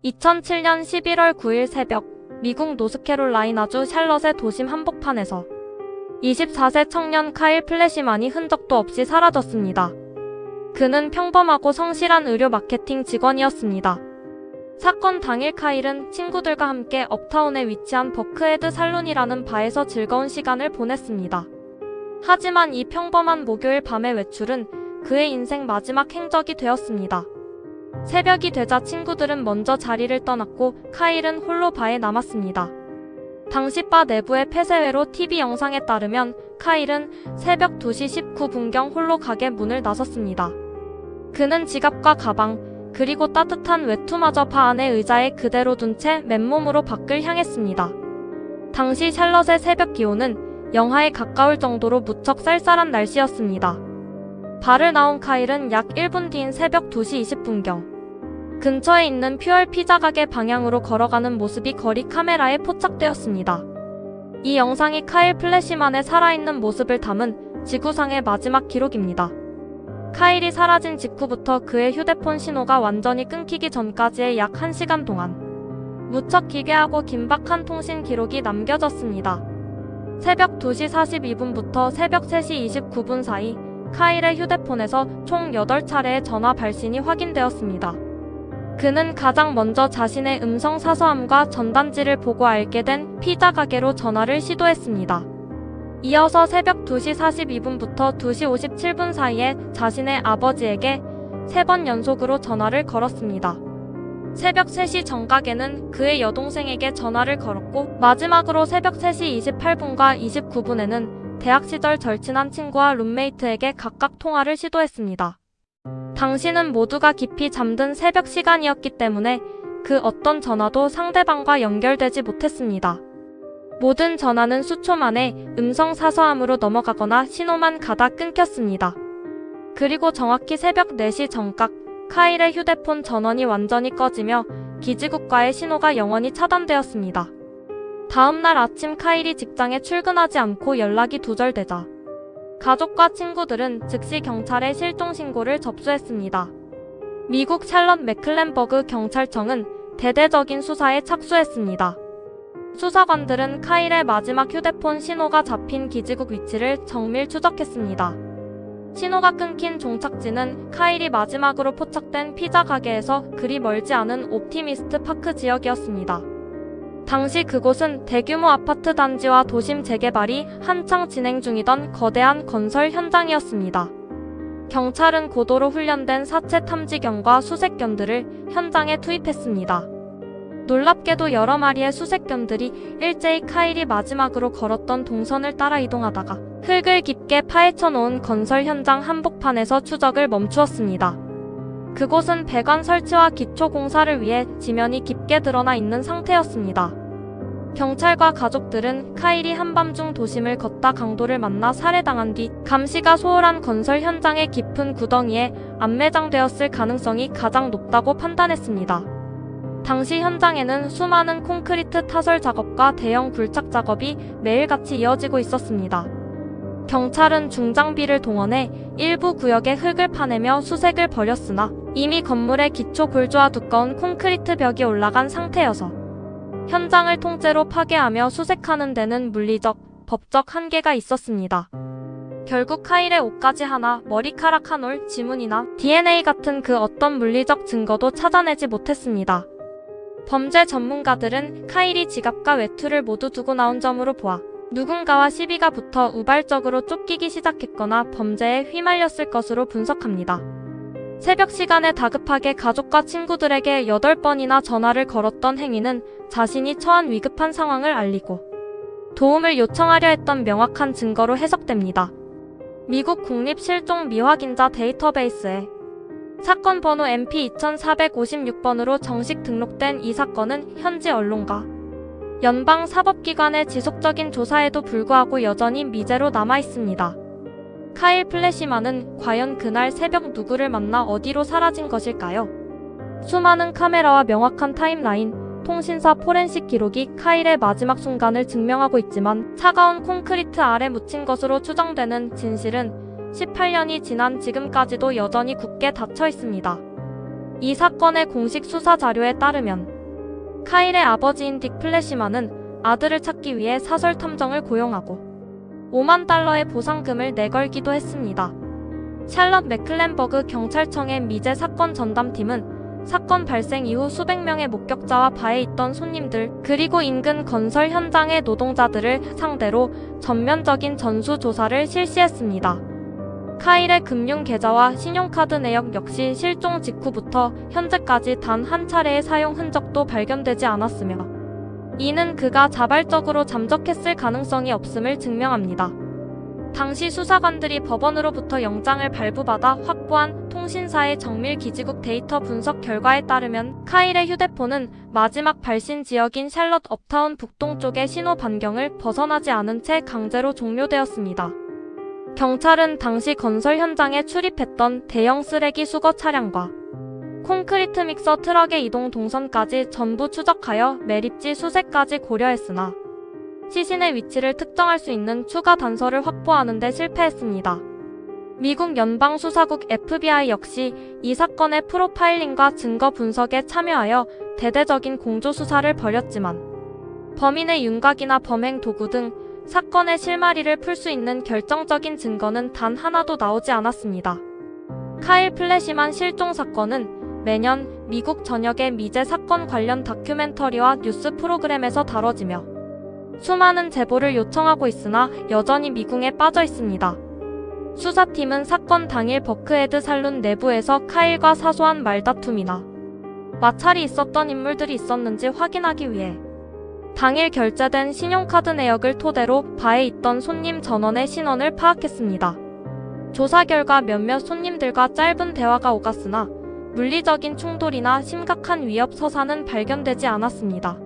2007년 11월 9일 새벽, 미국 노스캐롤라이나주 샬럿의 도심 한복판에서 24세 청년 카일 플래시만이 흔적도 없이 사라졌습니다. 그는 평범하고 성실한 의료 마케팅 직원이었습니다. 사건 당일 카일은 친구들과 함께 업타운에 위치한 버크헤드 살론이라는 바에서 즐거운 시간을 보냈습니다. 하지만 이 평범한 목요일 밤의 외출은 그의 인생 마지막 행적이 되었습니다. 새벽이 되자 친구들은 먼저 자리를 떠났고 카일은 홀로 바에 남았습니다. 당시 바 내부의 폐쇄회로 TV 영상에 따르면 카일은 새벽 2시 19분경 홀로 가게 문을 나섰습니다. 그는 지갑과 가방, 그리고 따뜻한 외투마저 바 안의 의자에 그대로 둔 채 맨몸으로 밖을 향했습니다. 당시 샬럿의 새벽 기온은 영하에 가까울 정도로 무척 쌀쌀한 날씨였습니다. 바를 나온 카일은 약 1분 뒤인 새벽 2시 20분경 근처에 있는 퓨얼 피자 가게 방향으로 걸어가는 모습이 거리 카메라에 포착되었습니다. 이 영상이 카일 플래시만의 살아있는 모습을 담은 지구상의 마지막 기록입니다. 카일이 사라진 직후부터 그의 휴대폰 신호가 완전히 끊기기 전까지의 약 1시간 동안 무척 기괴하고 긴박한 통신 기록이 남겨졌습니다. 새벽 2시 42분부터 새벽 3시 29분 사이 카일의 휴대폰에서 총 8차례의 전화 발신이 확인되었습니다. 그는 가장 먼저 자신의 음성 사서함과 전단지를 보고 알게 된 피자 가게로 전화를 시도했습니다. 이어서 새벽 2시 42분부터 2시 57분 사이에 자신의 아버지에게 3번 연속으로 전화를 걸었습니다. 새벽 3시 정각에는 그의 여동생에게 전화를 걸었고 마지막으로 새벽 3시 28분과 29분에는 대학 시절 절친한 친구와 룸메이트에게 각각 통화를 시도했습니다. 당시는 모두가 깊이 잠든 새벽 시간이었기 때문에 그 어떤 전화도 상대방과 연결되지 못했습니다. 모든 전화는 수초 만에 음성 사서함으로 넘어가거나 신호만 가다 끊겼습니다. 그리고 정확히 새벽 4시 정각, 카일의 휴대폰 전원이 완전히 꺼지며 기지국과의 신호가 영원히 차단되었습니다. 다음날 아침 카일이 직장에 출근하지 않고 연락이 두절되자 가족과 친구들은 즉시 경찰에 실종 신고를 접수했습니다. 미국 샬럿 맥클렌버그 경찰청은 대대적인 수사에 착수했습니다. 수사관들은 카일의 마지막 휴대폰 신호가 잡힌 기지국 위치를 정밀 추적했습니다. 신호가 끊긴 종착지는 카일이 마지막으로 포착된 피자 가게에서 그리 멀지 않은 옵티미스트 파크 지역이었습니다. 당시 그곳은 대규모 아파트 단지와 도심 재개발이 한창 진행 중이던 거대한 건설 현장이었습니다. 경찰은 고도로 훈련된 사체 탐지견과 수색견들을 현장에 투입했습니다. 놀랍게도 여러 마리의 수색견들이 일제히 카일이 마지막으로 걸었던 동선을 따라 이동하다가 흙을 깊게 파헤쳐 놓은 건설 현장 한복판에서 추적을 멈추었습니다. 그곳은 배관 설치와 기초 공사를 위해 지면이 깊게 드러나 있는 상태였습니다. 경찰과 가족들은 카일이 한밤중 도심을 걷다 강도를 만나 살해당한 뒤 감시가 소홀한 건설 현장의 깊은 구덩이에 안매장되었을 가능성이 가장 높다고 판단했습니다. 당시 현장에는 수많은 콘크리트 타설 작업과 대형 굴착 작업이 매일같이 이어지고 있었습니다. 경찰은 중장비를 동원해 일부 구역의 흙을 파내며 수색을 벌였으나 이미 건물의 기초 골조와 두꺼운 콘크리트 벽이 올라간 상태여서 현장을 통째로 파괴하며 수색하는 데는 물리적, 법적 한계가 있었습니다. 결국 카일의 옷가지 하나, 머리카락 한 올, 지문이나 DNA 같은 그 어떤 물리적 증거도 찾아내지 못했습니다. 범죄 전문가들은 카일이 지갑과 외투를 모두 두고 나온 점으로 보아 누군가와 시비가 붙어 우발적으로 쫓기기 시작했거나 범죄에 휘말렸을 것으로 분석합니다. 새벽 시간에 다급하게 가족과 친구들에게 8번이나 전화를 걸었던 행위는 자신이 처한 위급한 상황을 알리고 도움을 요청하려 했던 명확한 증거로 해석됩니다. 미국 국립실종 미확인자 데이터베이스에 사건 번호 MP2456번으로 정식 등록된 이 사건은 현지 언론과 연방사법기관의 지속적인 조사에도 불구하고 여전히 미제로 남아있습니다. 카일 플래시만은 과연 그날 새벽 누구를 만나 어디로 사라진 것일까요? 수많은 카메라와 명확한 타임라인, 통신사 포렌식 기록이 카일의 마지막 순간을 증명하고 있지만 차가운 콘크리트 아래 묻힌 것으로 추정되는 진실은 18년이 지난 지금까지도 여전히 굳게 닫혀 있습니다. 이 사건의 공식 수사 자료에 따르면 카일의 아버지인 딕 플래시만은 아들을 찾기 위해 사설 탐정을 고용하고 $50,000의 보상금을 내걸기도 했습니다. 샬럿 맥클렌버그 경찰청의 미제 사건 전담팀은 사건 발생 이후 수백 명의 목격자와 바에 있던 손님들 그리고 인근 건설 현장의 노동자들을 상대로 전면적인 전수조사를 실시했습니다. 카일의 금융 계좌와 신용카드 내역 역시 실종 직후부터 현재까지 단 한 차례의 사용 흔적도 발견되지 않았으며 이는 그가 자발적으로 잠적했을 가능성이 없음을 증명합니다. 당시 수사관들이 법원으로부터 영장을 발부받아 확보한 통신사의 정밀 기지국 데이터 분석 결과에 따르면 카일의 휴대폰은 마지막 발신 지역인 샬럿 업타운 북동쪽의 신호 반경을 벗어나지 않은 채 강제로 종료되었습니다. 경찰은 당시 건설 현장에 출입했던 대형 쓰레기 수거 차량과 콘크리트 믹서 트럭의 이동 동선까지 전부 추적하여 매립지 수색까지 고려했으나 시신의 위치를 특정할 수 있는 추가 단서를 확보하는 데 실패했습니다. 미국 연방수사국 FBI 역시 이 사건의 프로파일링과 증거 분석에 참여하여 대대적인 공조수사를 벌였지만 범인의 윤곽이나 범행 도구 등 사건의 실마리를 풀 수 있는 결정적인 증거는 단 하나도 나오지 않았습니다. 카일 플래시만 실종 사건은 매년 미국 전역의 미제 사건 관련 다큐멘터리와 뉴스 프로그램에서 다뤄지며 수많은 제보를 요청하고 있으나 여전히 미궁에 빠져 있습니다. 수사팀은 사건 당일 버크헤드 살룬 내부에서 카일과 사소한 말다툼이나 마찰이 있었던 인물들이 있었는지 확인하기 위해 당일 결제된 신용카드 내역을 토대로 바에 있던 손님 전원의 신원을 파악했습니다. 조사 결과 몇몇 손님들과 짧은 대화가 오갔으나 물리적인 충돌이나 심각한 위협 서사는 발견되지 않았습니다.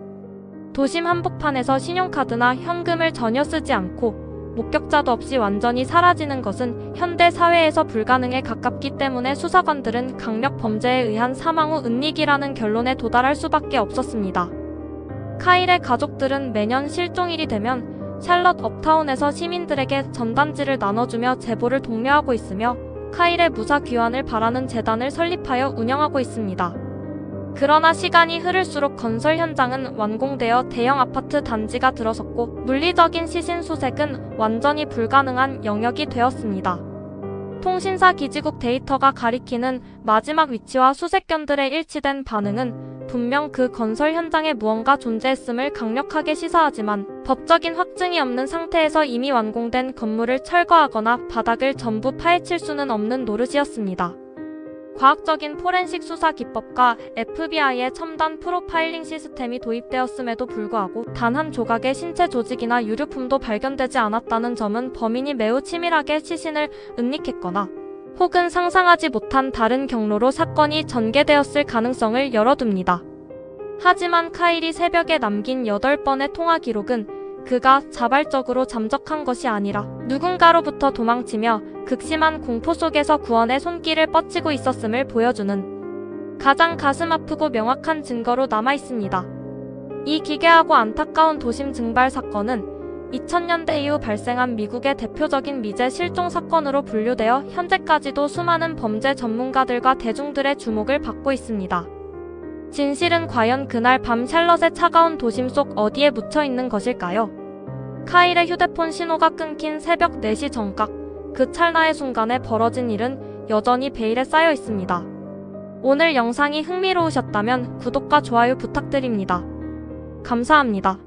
도심 한복판에서 신용카드나 현금을 전혀 쓰지 않고 목격자도 없이 완전히 사라지는 것은 현대 사회에서 불가능에 가깝기 때문에 수사관들은 강력 범죄에 의한 사망 후 은닉이라는 결론에 도달할 수밖에 없었습니다. 카일의 가족들은 매년 실종일이 되면 샬럿 업타운에서 시민들에게 전단지를 나눠주며 제보를 독려하고 있으며 카일의 무사 귀환을 바라는 재단을 설립하여 운영하고 있습니다. 그러나 시간이 흐를수록 건설 현장은 완공되어 대형 아파트 단지가 들어섰고 물리적인 시신 수색은 완전히 불가능한 영역이 되었습니다. 통신사 기지국 데이터가 가리키는 마지막 위치와 수색견들의 일치된 반응은 분명 그 건설 현장에 무언가 존재했음을 강력하게 시사하지만 법적인 확증이 없는 상태에서 이미 완공된 건물을 철거하거나 바닥을 전부 파헤칠 수는 없는 노릇이었습니다. 과학적인 포렌식 수사 기법과 FBI의 첨단 프로파일링 시스템이 도입되었음에도 불구하고 단 한 조각의 신체 조직이나 유류품도 발견되지 않았다는 점은 범인이 매우 치밀하게 시신을 은닉했거나 혹은 상상하지 못한 다른 경로로 사건이 전개되었을 가능성을 열어둡니다. 하지만 카일이 새벽에 남긴 8번의 통화 기록은 그가 자발적으로 잠적한 것이 아니라 누군가로부터 도망치며 극심한 공포 속에서 구원의 손길을 뻗치고 있었음을 보여주는 가장 가슴 아프고 명확한 증거로 남아있습니다. 이 기괴하고 안타까운 도심 증발 사건은 2000년대 이후 발생한 미국의 대표적인 미제 실종 사건으로 분류되어 현재까지도 수많은 범죄 전문가들과 대중들의 주목을 받고 있습니다. 진실은 과연 그날 밤 샬럿의 차가운 도심 속 어디에 묻혀 있는 것일까요? 카일의 휴대폰 신호가 끊긴 새벽 4시 정각, 그 찰나의 순간에 벌어진 일은 여전히 베일에 쌓여 있습니다. 오늘 영상이 흥미로우셨다면 구독과 좋아요 부탁드립니다. 감사합니다.